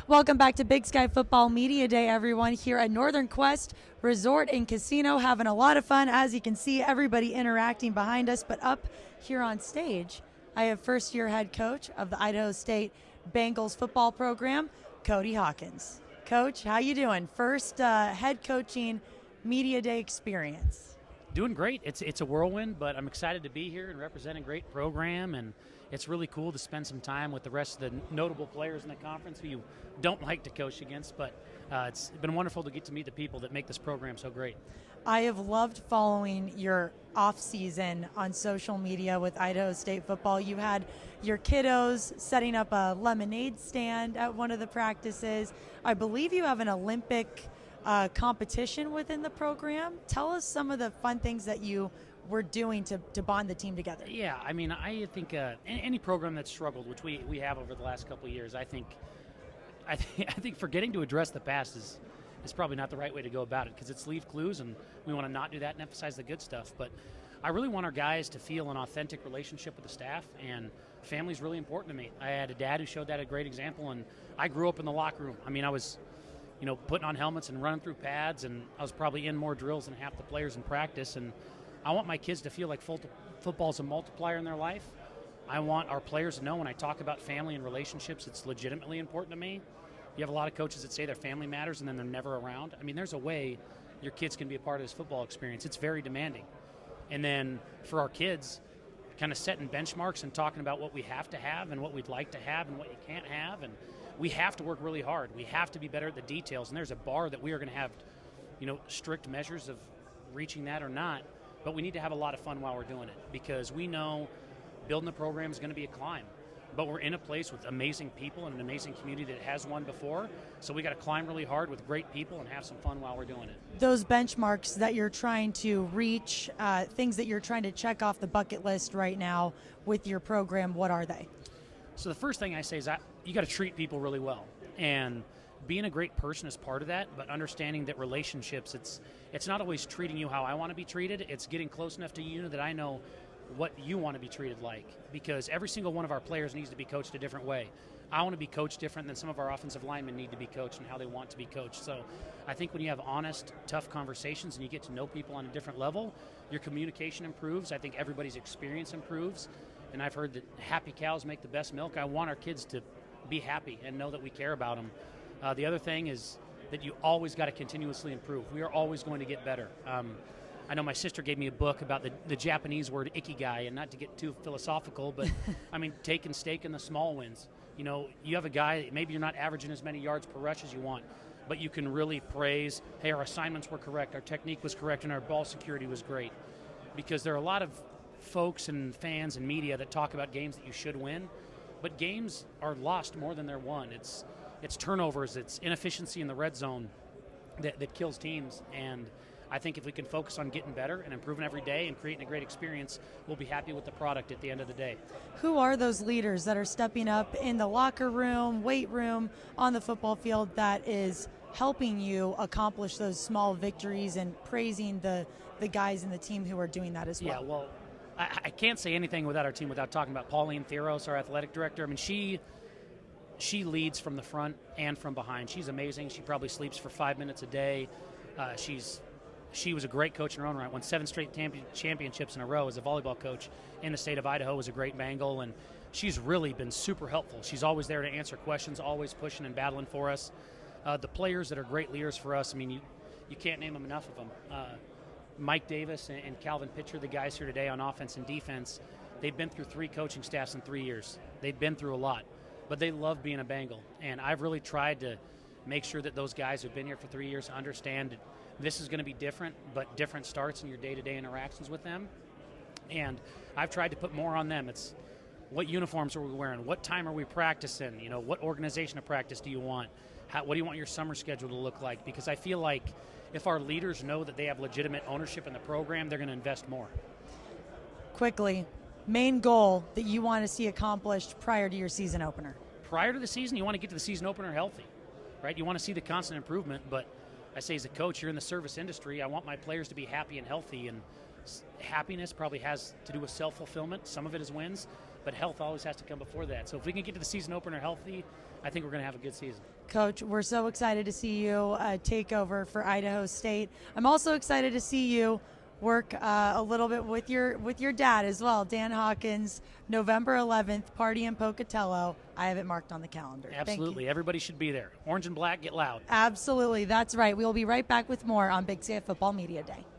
Welcome back to Big Sky Football Media Day, everyone, here at Northern Quest Resort and Casino, having a lot of fun. As you can see, everybody interacting behind us, but up here on stage, I have first-year head coach of the Idaho State Bengals football program, Cody Hawkins. Coach, how you doing? First head coaching media day experience. Doing great. It's a whirlwind, but I'm excited to be here and represent a great program, and it's really cool to spend some time with the rest of the notable players in the conference who you don't like to coach against, but it's been wonderful to get to meet the people that make this program so great. I have loved following your off-season on social media with Idaho State football. You had your kiddos setting up a lemonade stand at one of the practices. I believe you have an Olympic competition within the program. Tell us some of the fun things that you were doing to bond the team together. Yeah, I mean, I think any program that's struggled, which we have over the last couple of years, I think forgetting to address the past is probably not the right way to go about it, because it's leave clues, and we want to not do that and emphasize the good stuff. But I really want our guys to feel an authentic relationship with the staff, and family's really important to me. I had a dad who showed that a great example, and I grew up in the locker room. I mean, I was putting on helmets and running through pads, and I was probably in more drills than half the players in practice, and I want my kids to feel like football is a multiplier in their life. I want our players to know when I talk about family and relationships, it's legitimately important to me. You have a lot of coaches that say their family matters and then they're never around. I mean, there's a way your kids can be a part of this football experience. It's very demanding. And then for our kids, kind of setting benchmarks and talking about what we have to have and what we'd like to have and what you can't have. And we have to work really hard. We have to be better at the details. And there's a bar that we are going to have, strict measures of reaching that or not. But we need to have a lot of fun while we're doing it, because we know building a program is going to be a climb. But we're in a place with amazing people and an amazing community that has one before. So we got to climb really hard with great people and have some fun while we're doing it. Those benchmarks that you're trying to reach, things that you're trying to check off the bucket list right now with your program, what are they? So the first thing I say is you got to treat people really well. And being a great person is part of that, but understanding that relationships, it's not always treating you how I want to be treated. It's getting close enough to you that I know what you want to be treated like, because every single one of our players needs to be coached a different way. I want to be coached different than some of our offensive linemen need to be coached and how they want to be coached. So I think when you have honest, tough conversations and you get to know people on a different level, your communication improves. I think everybody's experience improves. And I've heard that happy cows make the best milk. I want our kids to be happy and know that we care about them. The other thing is that you always got to continuously improve. We are always going to get better. I know my sister gave me a book about the Japanese word ikigai, and not to get too philosophical, but I mean, taking stake in the small wins. You have a guy, maybe you're not averaging as many yards per rush as you want, but you can really praise, hey, our assignments were correct, our technique was correct, and our ball security was great. Because there are a lot of folks and fans and media that talk about games that you should win, but games are lost more than they're won. It's turnovers, it's inefficiency in the red zone that kills teams, and I think if we can focus on getting better and improving every day and creating a great experience, we'll be happy with the product at the end of the day. Who are those leaders that are stepping up in the locker room, weight room, on the football field that is helping you accomplish those small victories and praising the guys in the team who are doing that as well? Yeah, well, I can't say anything without our team without talking about Pauline Theros, our athletic director. I mean, she leads from the front and from behind. She's amazing. She probably sleeps for 5 minutes a day. She was a great coach in her own right. Won 7 straight championships in a row as a volleyball coach in the state of Idaho. Was a great Bengal, and she's really been super helpful. She's always there to answer questions, always pushing and battling for us. The players that are great leaders for us, I mean, you can't name them enough of them. Mike Davis and Calvin Pitcher, the guys here today on offense and defense, they've been through 3 coaching staffs in 3 years. They've been through a lot, but they love being a Bengal. And I've really tried to make sure that those guys who've been here for 3 years understand that this is going to be different, but different starts in your day-to-day interactions with them. And I've tried to put more on them. It's what uniforms are we wearing? What time are we practicing? What organization of practice do you want? What do you want your summer schedule to look like? Because I feel like if our leaders know that they have legitimate ownership in the program, they're going to invest more. Quickly, main goal that you want to see accomplished prior to your season opener? Prior to the season, you want to get to the season opener healthy, right? You want to see the constant improvement, but I say as a coach, you're in the service industry, I want my players to be happy and healthy, and happiness probably has to do with self-fulfillment. Some of it is wins, but health always has to come before that. So if we can get to the season opener healthy, I think we're going to have a good season. Coach, we're so excited to see you take over for Idaho State. I'm also excited to see you work a little bit with your dad as well, Dan Hawkins, November 11th, party in Pocatello. I have it marked on the calendar. Absolutely. Everybody should be there. Orange and black, get loud. Absolutely. That's right. We will be right back with more on Big Sky Football Media Day.